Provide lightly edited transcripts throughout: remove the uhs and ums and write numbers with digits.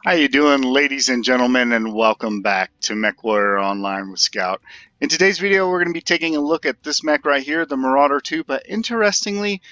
How you doing, ladies and gentlemen, and welcome back to Mech Warrior Online with Scout. In today's video, we're going to be taking a look at this mech right here, the Marauder II, but interestingly,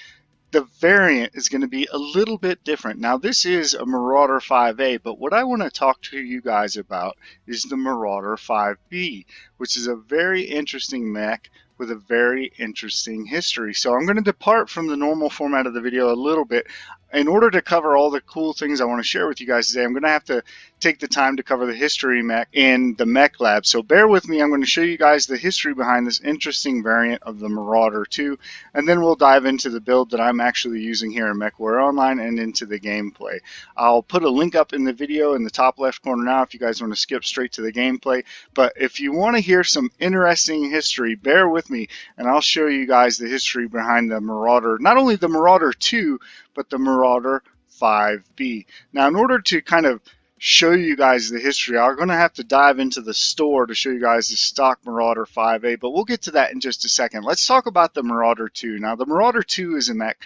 the variant is going to be a little bit different. Now, this is a Marauder 5A, but what I want to talk to you guys about is the Marauder 5B, which is a very interesting mech with a very interesting history. So I'm going to depart from the normal format of the video a little bit. In order to cover all the cool things I want to share with you guys today, I'm going to have to take the time to cover the history mech in the mech lab. So bear with me. I'm going to show you guys the history behind this interesting variant of the Marauder 2, and then we'll dive into the build that I'm actually using here in Mech Warrior Online and into the gameplay. I'll put a link up in the video in the top left corner now if you guys want to skip straight to the gameplay. But if you want to hear some interesting history, bear with me and I'll show you guys the history behind the Marauder, not only the Marauder 2, but the Marauder 5B. Now, in order to kind of show you guys the history, I'm going to have to dive into the store to show you guys the stock Marauder 5A, but we'll get to that in just a second. Let's talk about the Marauder 2. Now, the Marauder 2 is a mech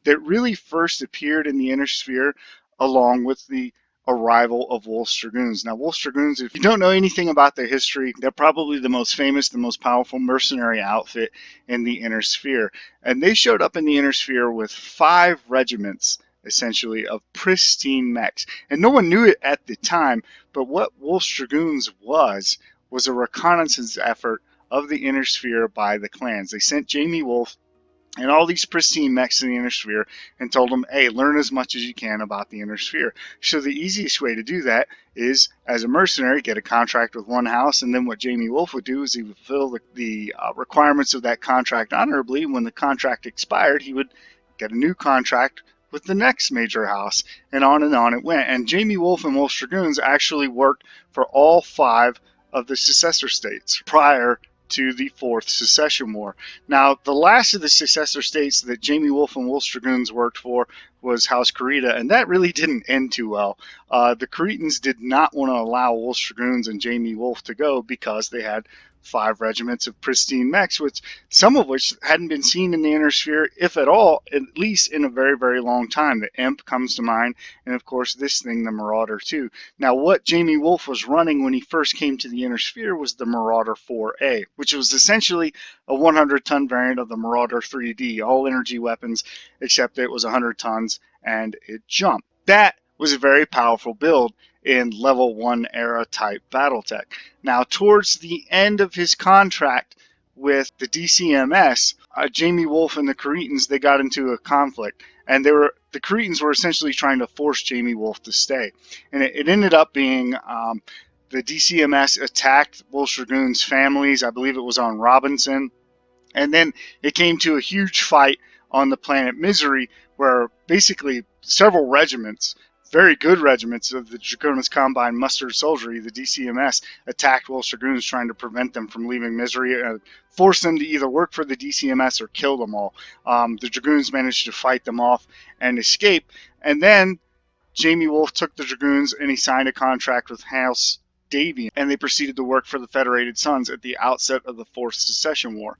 that really first appeared in the Inner Sphere along with the arrival of Wolf's Dragoons. Now, Wolf's Dragoons, if you don't know anything about their history, they're probably the most famous, the most powerful mercenary outfit in the Inner Sphere. And they showed up in the Inner Sphere with 5 regiments, essentially, of pristine mechs. And no one knew it at the time, but what Wolf's Dragoons was a reconnaissance effort of the Inner Sphere by the clans. They sent Jamie Wolf and all these pristine mechs in the Inner Sphere and told them, hey, learn as much as you can about the Inner Sphere. So the easiest way to do that is, as a mercenary, get a contract with one house, and then what Jamie Wolf would do is he would fulfill the requirements of that contract honorably. When the contract expired, he would get a new contract with the next major house, and on it went. And Jamie Wolf and Wolf's Dragoons actually worked for all 5 of the successor states prior to the 4th Secession War. Now, the last of the successor states that Jamie Wolf and Wolf's Dragoons worked for was House Carita, and that really didn't end too well. The Cretans did not want to allow Wolf's Dragoons and Jamie Wolf to go because they had 5 regiments of pristine mechs, some of which hadn't been seen in the Inner Sphere, if at all, at least in a very, very long time. The Imp comes to mind, and of course this thing, the Marauder 2. Now, what Jamie Wolf was running when he first came to the Inner Sphere was the Marauder 4A, which was essentially a 100-ton variant of the Marauder 3D, all energy weapons, except it was 100 tons and it jumped. That was a very powerful build in level 1 era type BattleTech. Now, towards the end of his contract with the DCMS, Jamie Wolf and the Cretans, they got into a conflict, and the Cretans were essentially trying to force Jamie Wolf to stay. And it ended up being the DCMS attacked Wolf's Dragoons' families. I believe it was on Robinson. And then it came to a huge fight on the planet Misery, where basically several regiments, very good regiments of the Draconis Combine Mustard Soldiery, the DCMS, attacked Wolf's Dragoons, trying to prevent them from leaving Misery, force them to either work for the DCMS or kill them all. The Dragoons managed to fight them off and escape, and then Jamie Wolf took the Dragoons and he signed a contract with House Davian, and they proceeded to work for the Federated Sons at the outset of the 4th Secession War.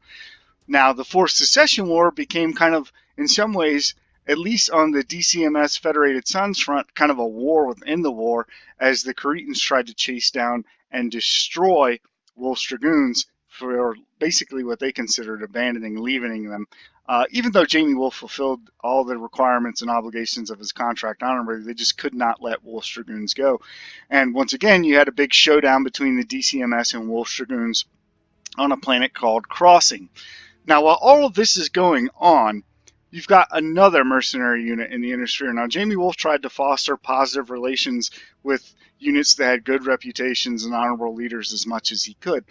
Now, the 4th Secession War became kind of, in some ways, at least on the DCMS Federated Sons front, kind of a war within the war, as the Cretans tried to chase down and destroy Wolf's Dragoons for basically what they considered abandoning, leaving them. Even though Jamie Wolf fulfilled all the requirements and obligations of his contract honorably, they just could not let Wolf's Dragoons go. And once again, you had a big showdown between the DCMS and Wolf's Dragoons on a planet called Crossing. Now, while all of this is going on, you've got another mercenary unit in the Inner Sphere. Now, Jamie Wolf tried to foster positive relations with units that had good reputations and honorable leaders as much as he could.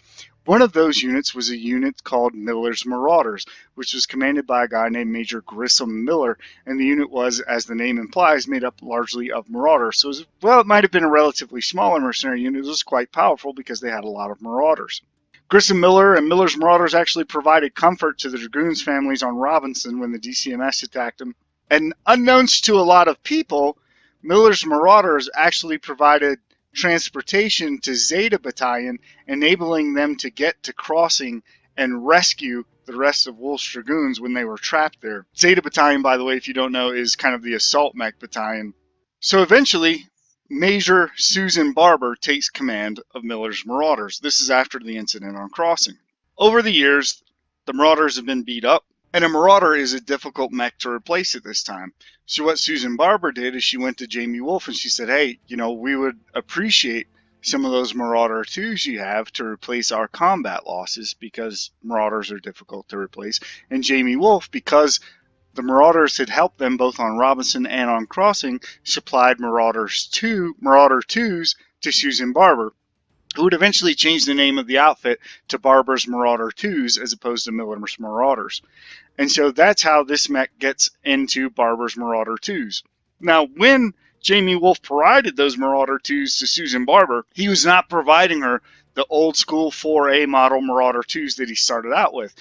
One of those units was a unit called Miller's Marauders, which was commanded by a guy named Major Grissom Miller, and the unit was, as the name implies, made up largely of marauders. So, it might have been a relatively smaller mercenary unit. It was quite powerful because they had a lot of marauders. Grissom Miller and Miller's Marauders actually provided comfort to the Dragoons' families on Robinson when the DCMS attacked them. And unbeknownst to a lot of people, Miller's Marauders actually provided transportation to Zeta Battalion, enabling them to get to Crossing and rescue the rest of Wolf's Dragoons when they were trapped there. Zeta Battalion, by the way, if you don't know, is kind of the assault mech battalion. So eventually, Major Susan Barber takes command of Miller's Marauders. This is after the incident on Crossing. Over the years, the Marauders have been beat up, and a Marauder is a difficult mech to replace at this time. So what Susan Barber did is she went to Jamie Wolf and she said, hey, we would appreciate some of those Marauder 2s you have to replace our combat losses, because Marauders are difficult to replace. And Jamie Wolf, because the Marauders had helped them both on Robinson and on Crossing, supplied Marauder 2s to Susan Barber, who would eventually change the name of the outfit to Barber's Marauder 2s as opposed to Miller's Marauders. And so that's how this mech gets into Barber's Marauder 2s. Now, when Jamie Wolf provided those Marauder 2s to Susan Barber, he was not providing her the old school 4A model Marauder 2s that he started out with.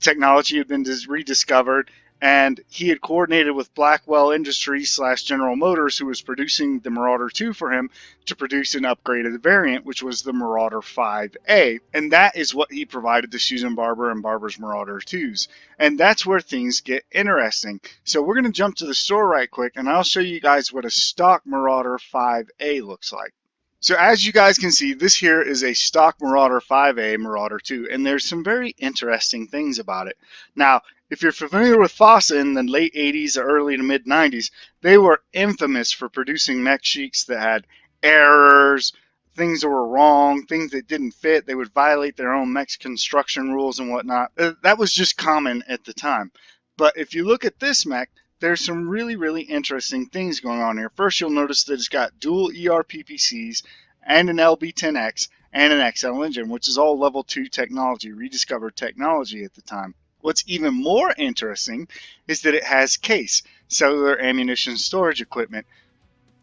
Technology had been rediscovered, and he had coordinated with Blackwell Industries / General Motors, who was producing the Marauder 2 for him, to produce an upgraded variant, which was the Marauder 5A. And that is what he provided to Susan Barber and Barber's Marauder 2s. And that's where things get interesting. So we're going to jump to the store right quick, and I'll show you guys what a stock Marauder 5A looks like. So as you guys can see, this here is a stock Marauder 5A Marauder 2, and there's some very interesting things about it. Now, if you're familiar with FOSSA in the late 80s or early to mid 90s, they were infamous for producing mech sheets that had errors, things that were wrong, things that didn't fit. They would violate their own mech construction rules and whatnot. That was just common at the time. But if you look at this mech, there's some really, really interesting things going on here. First, you'll notice that it's got dual ERPPCs and an LB10X and an XL engine, which is all level 2 technology, rediscovered technology at the time. What's even more interesting is that it has case, cellular ammunition storage equipment,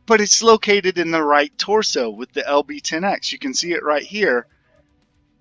but it's located in the right torso with the LB10X. You can see it right here,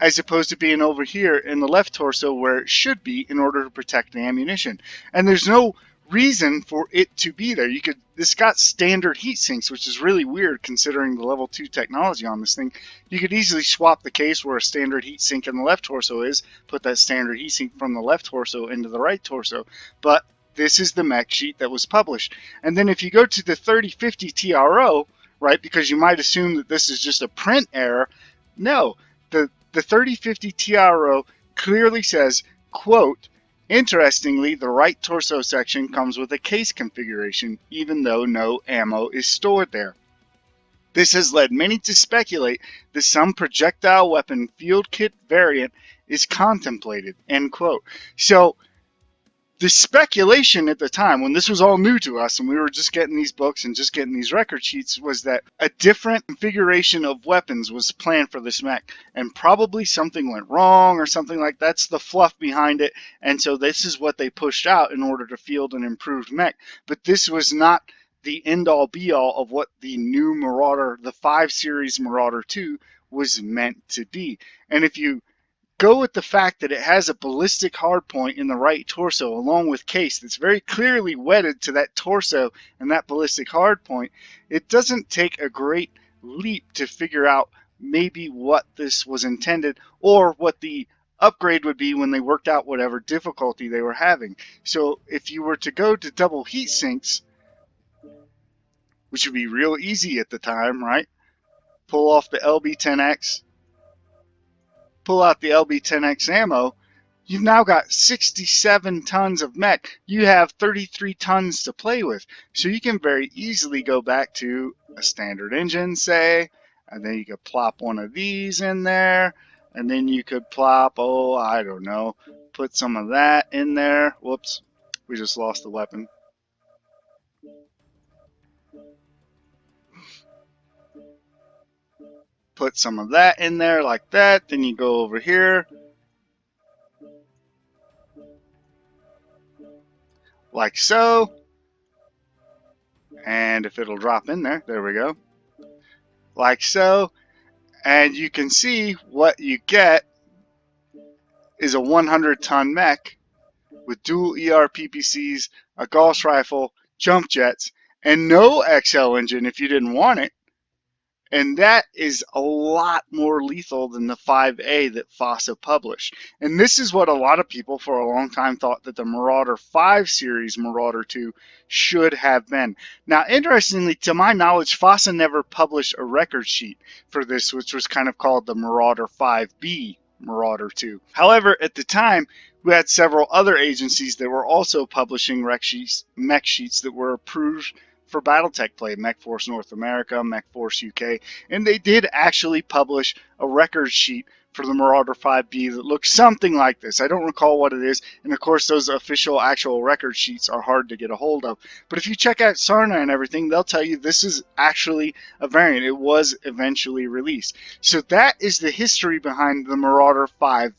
as opposed to being over here in the left torso where it should be in order to protect the ammunition. And there's no reason for it to be there. This got standard heat sinks, which is really weird considering the level 2 technology on this thing. You could easily swap the case where a standard heat sink in the left torso is, put that standard heat sink from the left torso into the right torso, but this is the mech sheet that was published. And then if you go to the 3050 TRO, right, because you might assume that this is just a print error, no, the 3050 TRO clearly says, quote, interestingly, the right torso section comes with a case configuration, even though no ammo is stored there. This has led many to speculate that some projectile weapon field kit variant is contemplated, end quote. So the speculation at the time, when this was all new to us and we were just getting these books and just getting these record sheets, was that a different configuration of weapons was planned for this mech, and probably something went wrong or something like that's the fluff behind it, and so this is what they pushed out in order to field an improved mech. But this was not the end-all be-all of what the new Marauder, the 5 Series Marauder 2, was meant to be. And if you go with the fact that it has a ballistic hardpoint in the right torso along with case that's very clearly wedded to that torso and that ballistic hardpoint, it doesn't take a great leap to figure out maybe what this was intended or what the upgrade would be when they worked out whatever difficulty they were having. So if you were to go to double heat sinks, which would be real easy at the time, right? Pull off the LB10X, pull out the LB10X ammo, you've now got 67 tons of mech. You have 33 tons to play with. So you can very easily go back to a standard engine, say, and then you could plop one of these in there, and then you could plop, oh, I don't know, put some of that in there. Whoops, we just lost the weapon. Put some of that in there like that. Then you go over here, like so. And if it'll drop in there, there we go. Like so. And you can see what you get is a 100-ton mech with dual ERPPCs, a Gauss rifle, jump jets, and no XL engine if you didn't want it. And that is a lot more lethal than the 5A that FASA published. And this is what a lot of people for a long time thought that the Marauder 5 series Marauder II should have been. Now, interestingly, to my knowledge, FASA never published a record sheet for this, which was kind of called the Marauder 5B Marauder II. However, at the time, we had several other agencies that were also publishing mech sheets that were approved for BattleTech play, MechForce North America, MechForce UK, and they did actually publish a record sheet for the Marauder 5B that looks something like this. I don't recall what it is, and of course those official actual record sheets are hard to get a hold of. But if you check out Sarna and everything, they'll tell you this is actually a variant. It was eventually released. So that is the history behind the Marauder 5B.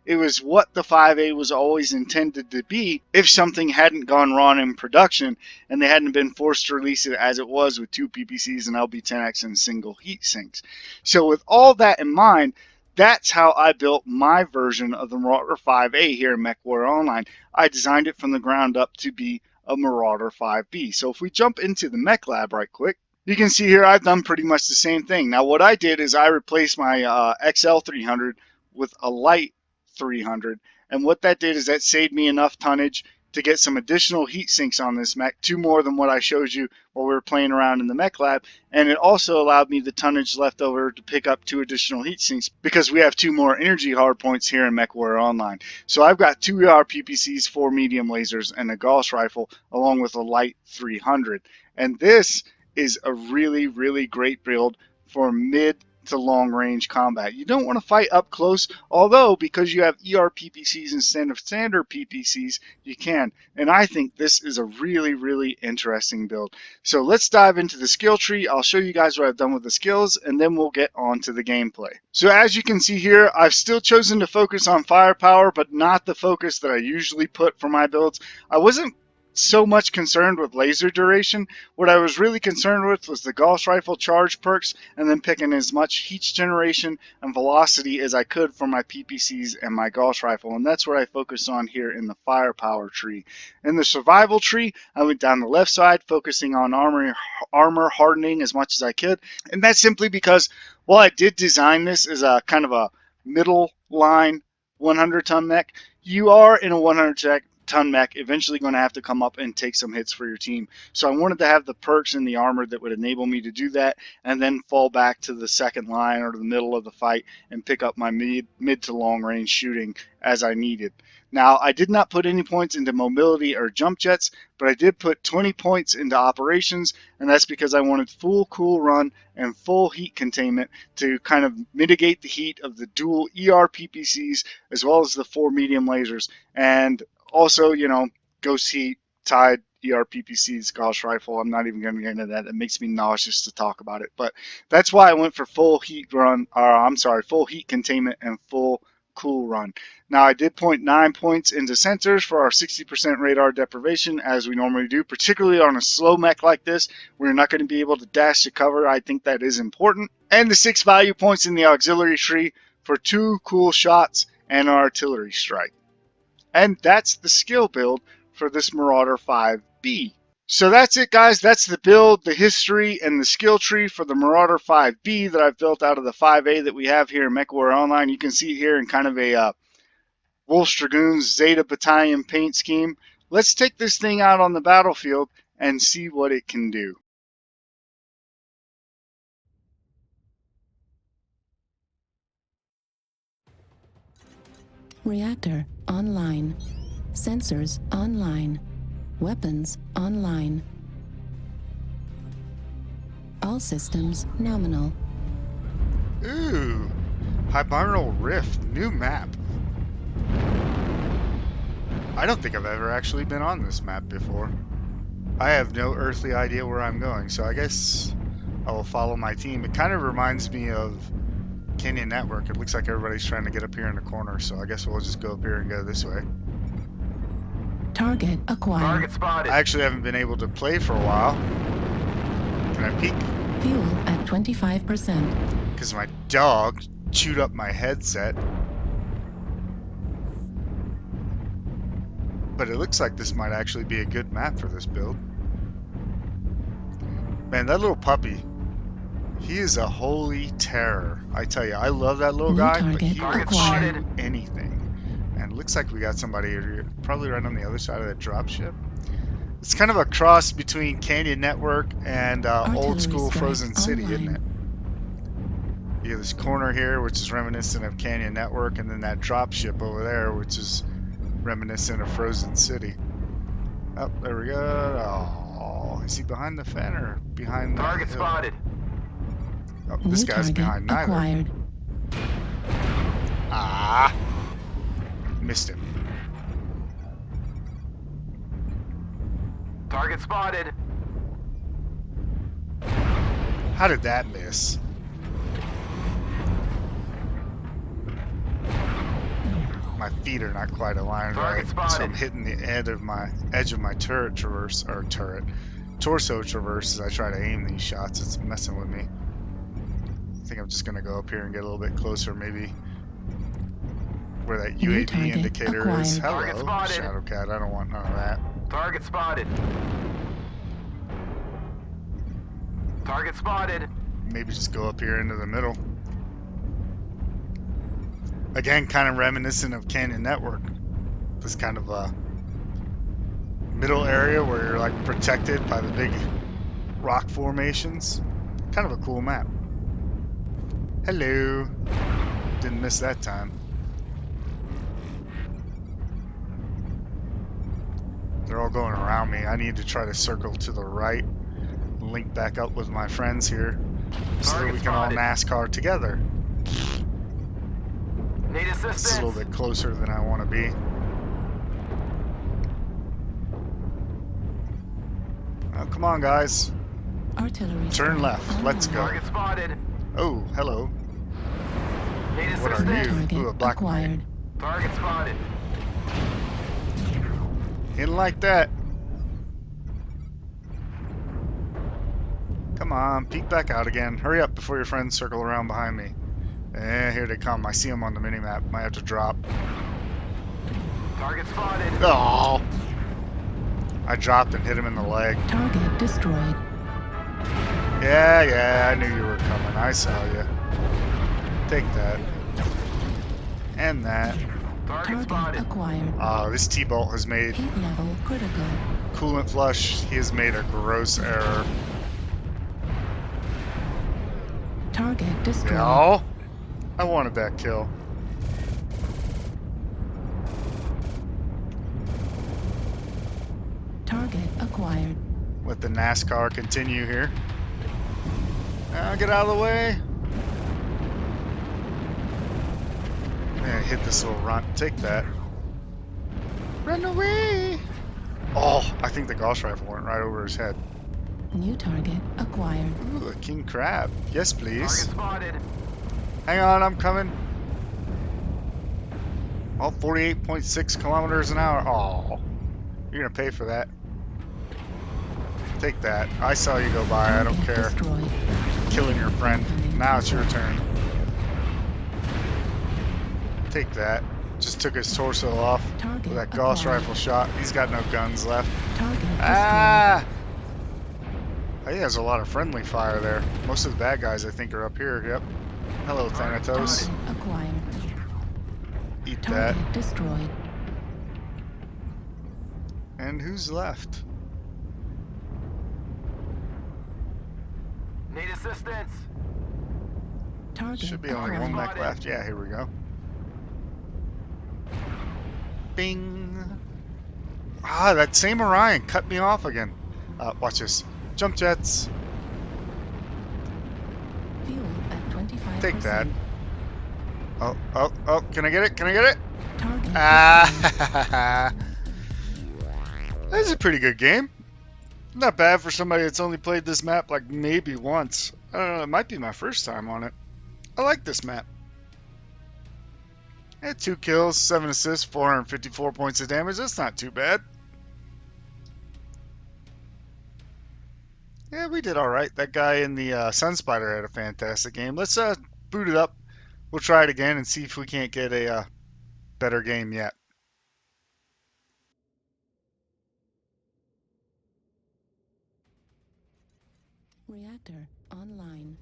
It was what the 5A was always intended to be if something hadn't gone wrong in production and they hadn't been forced to release it as it was with 2 PPCs and LB10X and single heat sinks. So with all that in mind, that's how I built my version of the Marauder 5A here in MechWarrior Online. I designed it from the ground up to be a Marauder 5B. So if we jump into the mechlab right quick, you can see here I've done pretty much the same thing. Now what I did is I replaced my XL 300 with a light 300, and what that did is that saved me enough tonnage to get some additional heat sinks on this mech, 2 more than what I showed you while we were playing around in the mech lab, and it also allowed me the tonnage left over to pick up 2 additional heat sinks because we have 2 more energy hardpoints here in MechWarrior Online. So I've got 2 ER PPCs, 4 medium lasers, and a Gauss rifle along with a light 300. And this is a really, really great build for mid to long range combat. You don't want to fight up close, although because you have ER PPCs instead of standard PPCs, you can. And I think this is a really, really interesting build. So let's dive into the skill tree. I'll show you guys what I've done with the skills, and then we'll get on to the gameplay. So as you can see here, I've still chosen to focus on firepower, but not the focus that I usually put for my builds. I wasn't so much concerned with laser duration. What I was really concerned with was the Gauss rifle charge perks, and then picking as much heat generation and velocity as I could for my PPCs and my Gauss rifle, and that's what I focused on here in the firepower tree. In the survival tree, I went down the left side focusing on armor hardening as much as I could, and that's simply because while I did design this as a kind of a middle line 100-ton mech, you are in a 100-ton mech eventually going to have to come up and take some hits for your team. So I wanted to have the perks in the armor that would enable me to do that, and then fall back to the second line or the middle of the fight and pick up my mid to long range shooting as I needed. Now, I did not put any points into mobility or jump jets, but I did put 20 points into operations, and that's because I wanted full cool run and full heat containment to kind of mitigate the heat of the dual ER PPCs as well as the 4 medium lasers. And also, you know, ghost heat, tied, ER PPCs, Gauss rifle. I'm not even going to get into that. It makes me nauseous to talk about it. But that's why I went for full heat full heat containment and full cool run. Now I did point 9 points into sensors for our 60% radar deprivation, as we normally do, particularly on a slow mech like this where you're not going to be able to dash to cover. I think that is important. And the 6 value points in the auxiliary tree for 2 cool shots and an artillery strike. And that's the skill build for this Marauder 5B. So that's it, guys. That's the build, the history, and the skill tree for the Marauder 5B that I've built out of the 5A that we have here in MechWarrior Online. You can see here in kind of a Wolf's Dragoons Zeta Battalion paint scheme. Let's take this thing out on the battlefield and see what it can do. Reactor online. Sensors online. Weapons online. All systems nominal. Ooh, Hibernal Rift, new map. I don't think I've ever actually been on this map before. I have no earthly idea where I'm going, so I guess I will follow my team. It kind of reminds me of Canyon Network. It looks like everybody's trying to get up here in the corner, so I guess we'll just go up here and go this way. Target acquired. Target spotted. I actually haven't been able to play for a while. Can I peek? Fuel at 25%. Because my dog chewed up my headset. But it looks like this might actually be a good map for this build. Man, that little puppy He is a holy terror. I tell you, I love that little New guy, but target he will acquired. shoot anything. And it looks like we got somebody here, probably right on the other side of that dropship. It's kind of a cross between Canyon Network and old Artillery school strike Frozen City, isn't it? online. You have this corner here, which is reminiscent of Canyon Network, and then that dropship over there, which is reminiscent of Frozen City. Oh, there we go. Oh, is he behind the fan or behind that Target hill? spotted. Oh, this New guy's target behind neither. acquired. Ah, missed him. Target spotted. How did that miss? My feet are not quite aligned right, Target so I'm spotted. hitting the edge of my torso traverse as I try to aim these shots. It's messing with me. I think I'm just gonna go up here and get a little bit closer, maybe where that New UAV target indicator is. acquired. Target Hello, spotted. Shadowcat. I don't want none of that. Target spotted. Target spotted. Maybe just go up here into the middle. Again, kind of reminiscent of Canyon Network. This kind of middle area where you're like protected by the big rock formations. Kind of a cool map. Hello. Didn't miss that time. They're all going around me. I need to try to circle to the right, link back up with my friends here, so that Target we can all spotted. NASCAR together. Need This is a assistance. little bit closer than I want to be. Oh, come on, guys. Artillery Turn strike left. Let's online. go. Target spotted. Oh, hello. Need What are New you? assistance. target Ooh, a black knight. acquired. Target spotted. In like that. Come on, peek back out again. Hurry up before your friends circle around behind me. Eh, here they come. I see them on the minimap. Might have to drop. Target spotted. Oh! I dropped and hit him in the leg. Target destroyed. Yeah, I knew you were coming. I saw you. Take that. And that. Target Target spotted. acquired. Oh, this T-Bolt has made Heat level critical. coolant flush. He has made a gross error. Target destroyed. No! I wanted that kill. Target acquired. Let the NASCAR continue here. Now get out of the way. Yeah, hit this little runt. Take that. Run away! Oh, I think the Gauss rifle went right over his head. New target acquired. Ooh, a king crab. Yes, Target please. spotted. Hang on, I'm coming. Oh, 48.6 kilometers an hour. Oh, you're gonna pay for that. Take that. I saw you go by. I don't Target care. destroyed. Killing your friend. Now it's your turn. Take that. Just took his torso off Target with that Gauss acquired. rifle shot. He's got no guns left. Target destroyed. Ah! He has a lot of friendly fire there. Most of the bad guys, I think, are up here. Yep. Hello, Thanatos. Target acquired. Eat that. Target destroyed. And who's left? Need assistance. Target Should be only acquired. one mech left. Yeah, here we go. Bing. Ah, that same Orion cut me off again. Watch this. Jump jets. Fuel at 25%. Take that. Oh, can I get it? Can I get it? Target destroyed. Ah, this is a pretty good game. Not bad for somebody that's only played this map like maybe once. I don't know, it might be my first time on it. I like this map. Yeah, 2 kills, 7 assists, 454 points of damage. That's not too bad. Yeah, we did all right. That guy in the Sunspider had a fantastic game. Let's boot it up. We'll try it again and see if we can't get a better game yet. Reactor online.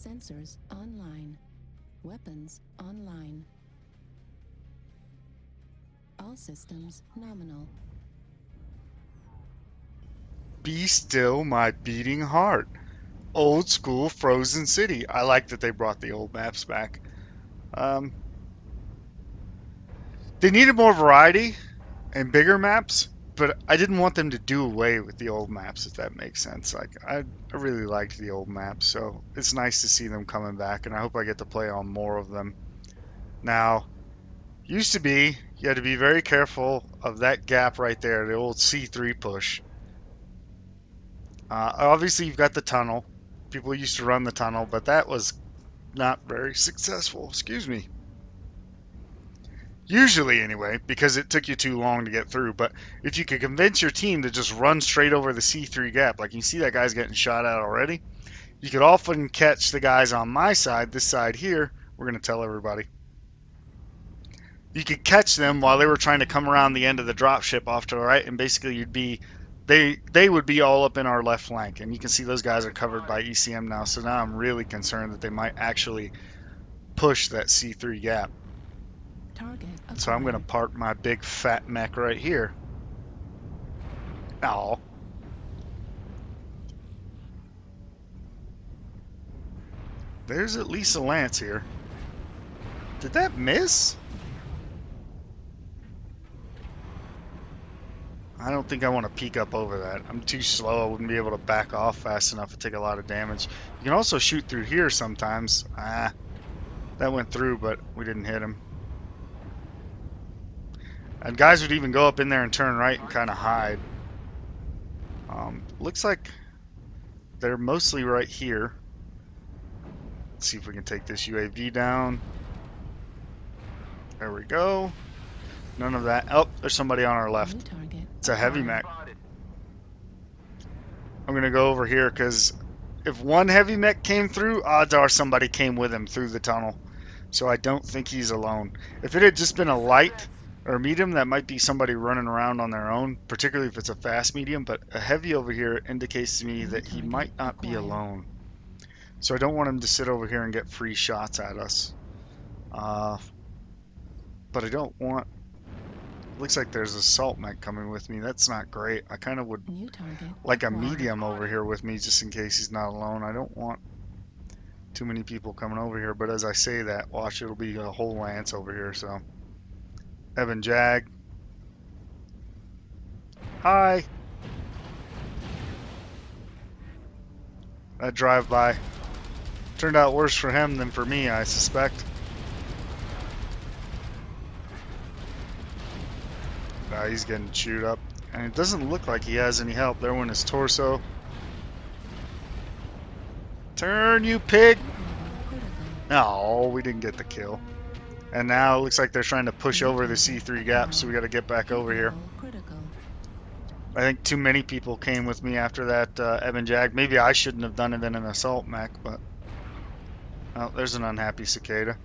Sensors online. Weapons online. All systems nominal. Be still my beating heart. Old school Frozen City. I like that they brought the old maps back. They needed more variety and bigger maps, but I didn't want them to do away with the old maps, if that makes sense. Like I really liked the old maps, so it's nice to see them coming back, and I hope I get to play on more of them. Now, used to be you had to be very careful of that gap right there, the old C3 push. Obviously, you've got the tunnel. People used to run the tunnel, but that was not very successful. Excuse me. Usually, anyway, because it took you too long to get through. But if you could convince your team to just run straight over the C3 gap, like you see that guy's getting shot at already, you could often catch the guys on my side, this side here. We're going to tell everybody. You could catch them while they were trying to come around the end of the dropship off to the right, and basically you'd be, they would be all up in our left flank. And you can see those guys are covered by ECM now, so now I'm really concerned that they might actually push that C3 gap. Target acquired. So I'm going to park my big fat mech right here. Oh. There's at least a lance here. Did that miss? I don't think I want to peek up over that. I'm too slow. I wouldn't be able to back off fast enough to take a lot of damage. You can also shoot through here sometimes. That went through, but we didn't hit him. And guys would even go up in there and turn right and kind of hide. Looks like they're mostly right here. Let's see if we can take this UAV down. There we go. None of that. Oh, there's somebody on our left. New target It's a heavy acquired. mech. I'm going to go over here because if one heavy mech came through, odds are somebody came with him through the tunnel. So I don't think he's alone. If it had just been a light or a medium, that might be somebody running around on their own, particularly if it's a fast medium. But a heavy over here indicates to me that he might not be alone. So I don't want him to sit over here and get free shots at us. But I don't want... Looks like there's a assault mech coming with me. That's not great. I kind of would New target like a acquired. medium over here with me just in case he's not alone. I don't want too many people coming over here, but as I say that, watch, it'll be a whole lance over here. So Evan Jag, hi. That drive-by turned out worse for him than for me, I suspect. He's getting chewed up, and it doesn't look like he has any help. There went his torso. Turn, you pig! No, we didn't get the kill. And now it looks like they're trying to push over the C3 gap, so we got to get back over here. Critical. I think too many people came with me after that Evan Jag. Maybe I shouldn't have done it in an assault mech, but... Oh, there's an unhappy cicada.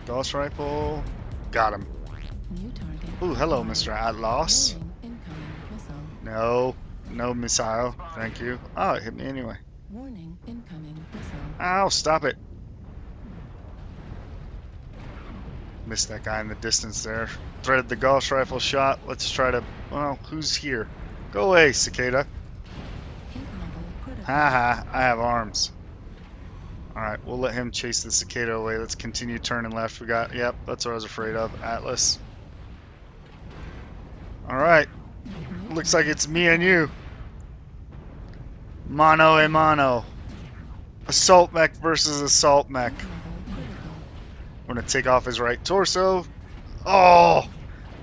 Gauss rifle. Got him. New target Ooh, hello, acquired. Mr. Atlas. Warning, incoming missile. No, no missile. Thank you. Oh, it hit me anyway. Warning, incoming missile. Ow, stop it. Missed that guy in the distance there. Threaded the Gauss rifle shot. Let's try to... Well, who's here? Go away, cicada. Hit level critical. Haha, I have arms. Alright, we'll let him chase the cicada away. Let's continue turning left. We got... Yep, that's what I was afraid of. Atlas. Alright. New Looks like target it's me and you. Mano a mano. Assault mech versus assault mech. level critical. I'm gonna take off his right torso. Oh!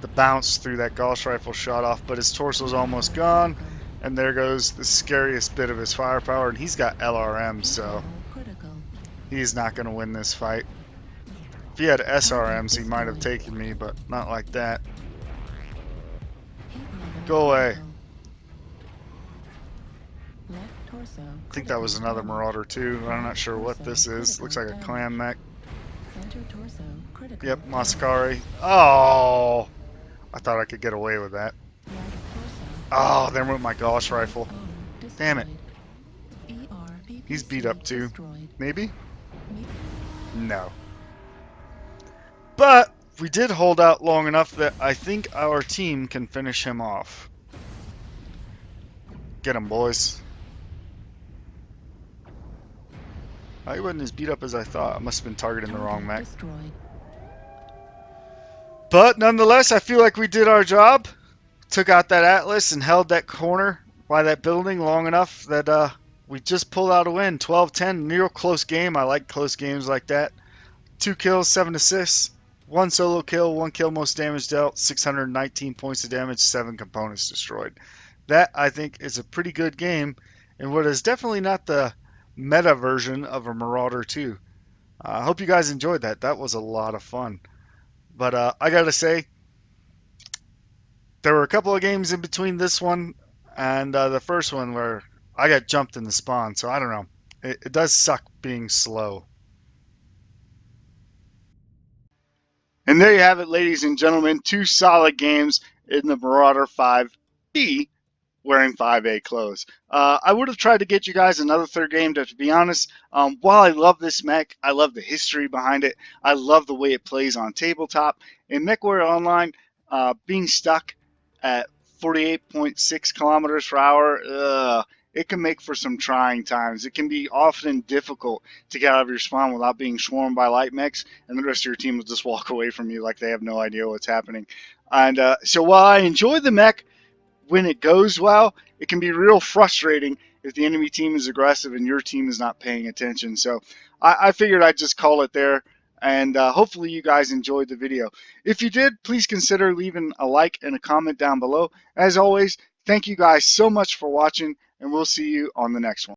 The bounce through that Gauss rifle shot off, but his torso's almost gone. And there goes the scariest bit of his firepower, and he's got LRMs, so Critical. he's not gonna win this fight. If he had SRMs, he might have taken me, but not like that. Hit level Go away. critical. Left torso. I think that was another Marauder II. I'm not sure what Torso this is. Looks like a critical clan mech. Center torso critical. Yep, Masakari. Oh! I thought I could get away with that. Right Oh, there went my Gauss rifle. MWO Damn it. destroyed. He's beat up ERPPC too. destroyed. Maybe? Me- No. But we did hold out long enough that I think our team can finish him off. Get him, boys. He wasn't as beat up as I thought. I must have been targeting the wrong Target mech. destroyed. But nonetheless, I feel like we did our job. Took out that Atlas and held that corner by that building long enough that we just pulled out a win. 12-10, real close game. I like close games like that. 2 kills, 7 assists, 1 solo kill, 1 kill most damage dealt, 619 points of damage, 7 components destroyed. That, I think, is a pretty good game, and what is definitely not the meta version of a Marauder II. I hope you guys enjoyed that. That was a lot of fun. But I gotta say, there were a couple of games in between this one and the first one where I got jumped in the spawn, so I don't know. It does suck being slow. And there you have it, ladies and gentlemen. 2 solid games in the Marauder 5B wearing 5A clothes. I would have tried to get you guys another third game, to be honest. While I love this mech, I love the history behind it. I love the way it plays on tabletop. In MechWarrior Online, being stuck at 48.6 kilometers per hour, it can make for some trying times. It can be often difficult to get out of your spawn without being swarmed by light mechs, and the rest of your team will just walk away from you like they have no idea what's happening. And so while I enjoy the mech, when it goes well, it can be real frustrating if the enemy team is aggressive and your team is not paying attention. So I figured I'd just call it there. And hopefully you guys enjoyed the video. If you did, please consider leaving a like and a comment down below. As always, thank you guys so much for watching, and we'll see you on the next one.